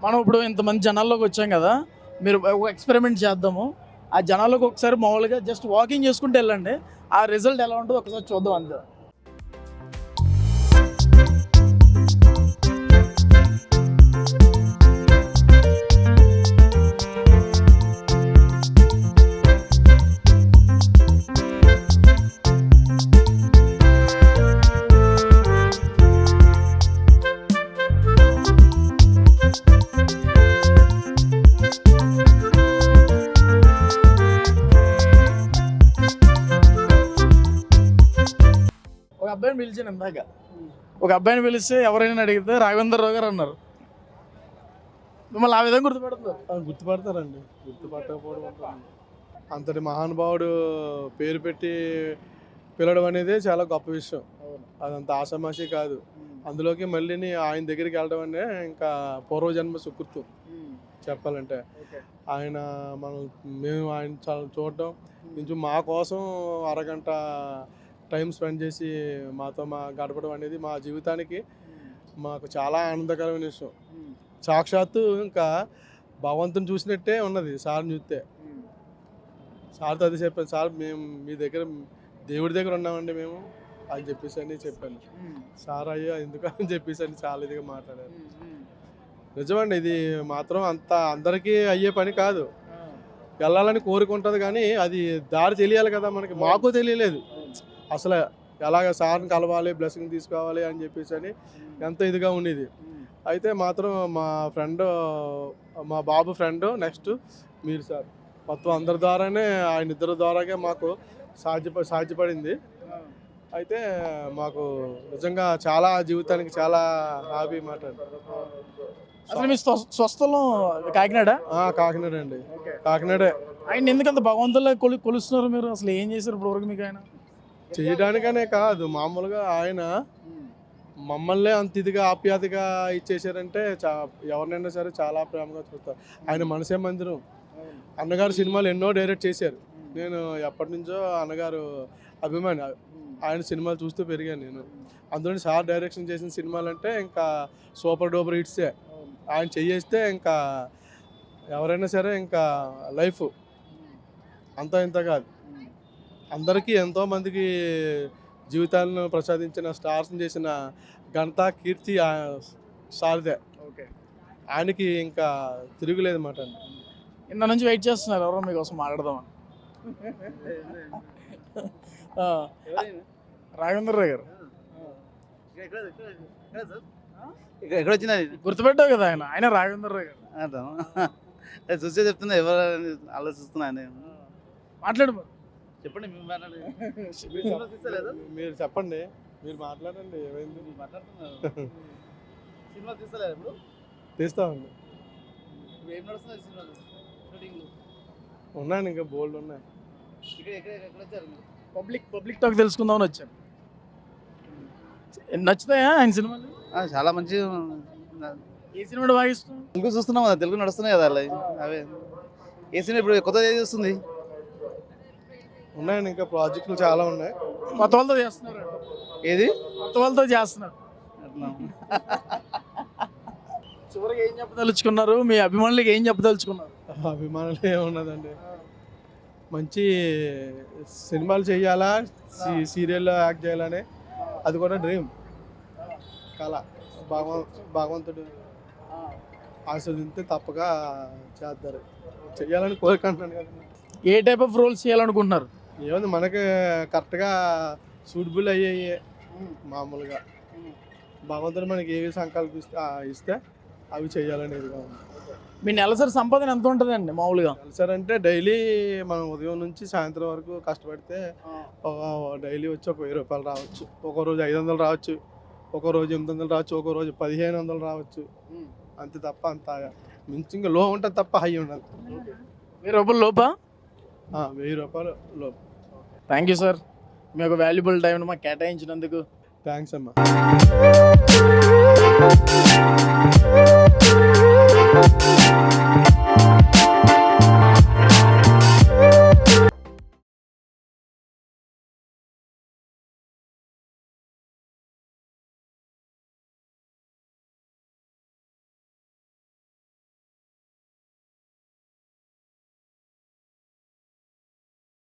మనం ఇప్పుడు ఇంతమంది జనాల్లోకి వచ్చాం కదా, మీరు ఒక ఎక్స్పెరిమెంట్ చేద్దాము. ఆ జనాల్లోకి ఒకసారి మామూలుగా జస్ట్ వాకింగ్ చేసుకుంటూ వెళ్ళండి. ఆ రిజల్ట్ ఎలా ఉంటుందో ఒకసారి చూద్దాం అంతే. ఒక అబ్బాయిని పిలిచాను ఇందాక. ఒక అబ్బాయిని పిలిస్తే ఎవరైనా అడిగితే రాఘవేంద్ర రావు గారు అన్నారు. మిమ్మల్ని ఆ విధంగా గుర్తుపెడుతున్నారు. గుర్తుపడతారండి, గుర్తుపట్టకపోవడం ఉంటుంది. అంతటి మహానుభావుడు పేరు పెట్టి పిలవడం అనేది చాలా గొప్ప విషయం. అదంత ఆషామాషి కాదు. అందులోకి మళ్ళీ ఆయన దగ్గరికి వెళ్ళడం అంటే ఇంకా పూర్వజన్మ సుకృతం చెప్పాలంటే. ఆయన మేము ఆయన చాలా చూడడం కొంచెం మా కోసం అరగంట టైం స్పెండ్ చేసి మాతో గడపడం అనేది మా జీవితానికి మాకు చాలా ఆనందకరమైన విషయం. సాక్షాత్తు ఇంకా భగవంతుని చూసినట్టే ఉన్నది సార్ని చూస్తే. సార్తో అది చెప్పాను, సార్ మేము మీ దగ్గర దేవుడి దగ్గర ఉన్నామండి మేము అని చెప్పేసి అని చెప్పాను. సార్ అయ్యో ఎందుకని చెప్పేసి అని చాలా ఇదిగా మాట్లాడారు. నిజమండి, ఇది మాత్రం అంత అందరికీ అయ్యే పని కాదు. వెళ్ళాలని కోరుకుంటుంది కానీ అది దారి తెలియాలి కదా మనకి. మాకు తెలియలేదు అసలు ఎలాగ సార్ని కలవాలి, బ్లెస్సింగ్ తీసుకోవాలి అని చెప్పేసి అని ఎంత ఇదిగా ఉండేది. అయితే మాత్రం మా ఫ్రెండ్, మా బాబు ఫ్రెండ్, నెక్స్ట్ మీరు సార్, మొత్తం అందరి ద్వారానే ఆయన ఇద్దరు ద్వారాగా మాకు సాధ్యపడింది. అయితే మాకు నిజంగా చాలా జీవితానికి చాలా హ్యాపీ మాట. అసలు మీ స్వస్థలం కాకినాడ? కాకినాడ అండి, కాకినాడే. ఆయన ఎందుకంత భగవంతుల్లో కొలుస్తున్నారు మీరు? అసలు ఏం చేశారు ఇప్పటివరకు మీకు ఆయన? చేయడానికనే కాదు, మామూలుగా ఆయన మమ్మల్ని అంత ఇదిగా ఆప్యాయతగా ఇచ్చేసారంటే ఎవరినైనా సరే చాలా ప్రేమగా చూస్తారు. ఆయన మనసే మందిరం. అన్నగారు సినిమాలు ఎన్నో డైరెక్ట్ చేశారు. నేను ఎప్పటి నుంచో అన్నగారు అభిమాని. ఆయన సినిమాలు చూస్తూ పెరిగాను నేను. అందులో సార్ డైరెక్షన్ చేసిన సినిమాలు అంటే ఇంకా సూపర్ డూపర్ హిట్సే. ఆయన చేయేస్తే ఇంకా ఎవరైనా సరే ఇంకా లైఫ్ అంతా ఇంత కాదు. అందరికీ ఎంతోమందికి జీవితాలను ప్రసాదించిన, స్టార్స్ని చేసిన ఘనత, కీర్తి సార్దే. ఆయనకి ఇంకా తిరుగులేదు మాట. ఇంత నుంచి వెయిట్ చేస్తున్నారు ఎవరో మీకోసం మాట్లాడదామని. రాఘవేంద్ర రావు గారు ఎక్కడ వచ్చిందా? గుర్తుపెట్టావు కదా ఆయన? ఆయన రాఘవేంద్ర రావు గారు చూసే చెప్తున్నా, ఎవరు ఆలోచిస్తున్నా. మాట్లాడు చెప్పండి, మీరు చెప్పండి, మీరు మాట్లాడండి. ఏమైంది? సినిమా తీస్తలేదు ఇప్పుడు? తీస్తామండి, ఏం నడుస్తుంది సినిమాలు? ఉన్నాను, ఇంకా బోల్డ్ ఉన్నాయి. ఎక్కడ వచ్చారు? పబ్లిక్ టాక్ తెలుసుకుందామని వచ్చాను. నచ్చుతాయా ఆయన సినిమాలు? చాలా మంచిగా. ఏ సినిమా బాగా ఇష్టం? తెలుగు చూస్తున్నాం కదా, తెలుగు నడుస్తున్నాయి కదా అలా. అవే ఏ సినిమా ఇప్పుడు కొత్తది ఏది వస్తుంది? ఉన్నాయండి, ఇంకా ప్రాజెక్టులు చాలా ఉన్నాయి. కొత్త వాళ్ళతో చేస్తున్నారు. ఏది కొత్త వాళ్ళతో చేస్తున్నారు? చివరికి ఏం చెప్పదలుచుకున్నారు? మీ అభిమానులకి ఏం చెప్పదలుచుకున్నారు? అభిమానులు ఏమున్నదండి, మంచి సినిమాలు చేయాలా, సీరియల్లో యాక్ట్ చేయాలని అది కూడా డ్రీమ్, కళ. భగవంతుడు ఆస్వాదింతే తప్పక చేస్తారు, చెయ్యాలని కోరుకుంటున్నాను కదా. ఏ టైప్ ఆఫ్ రోల్స్ చేయాలనుకుంటున్నారు? ఏముంది, మనకి కరెక్ట్గా సూటబుల్ అయ్యాయి. మామూలుగా భగవంతుడు మనకి ఏవి ఇస్తే అవి చేయాలనేది. మీ నెలసరి సంపాదన ఎంత ఉంటుందండి మామూలుగా? నెలసరి అంటే డైలీ మనం ఉదయం నుంచి సాయంత్రం వరకు కష్టపడితే డైలీ వచ్చి ఒక 1000 రూపాయలు రావచ్చు. ఒక రోజు 500 రావచ్చు, ఒక రోజు 800 రావచ్చు, ఒక రోజు 1500 రావచ్చు. అంతే తప్ప అంత మించి ఇంకా లో ఉంటుంది తప్ప హై ఉండదు. 1000 రూపాయలు లోపా? 1000 రూపాయలు లోపు. థ్యాంక్ యూ సార్, మీ యొక్క వాల్యుబుల్ టైం మాకు కేటాయించినందుకు. థ్యాంక్స్ అమ్మా.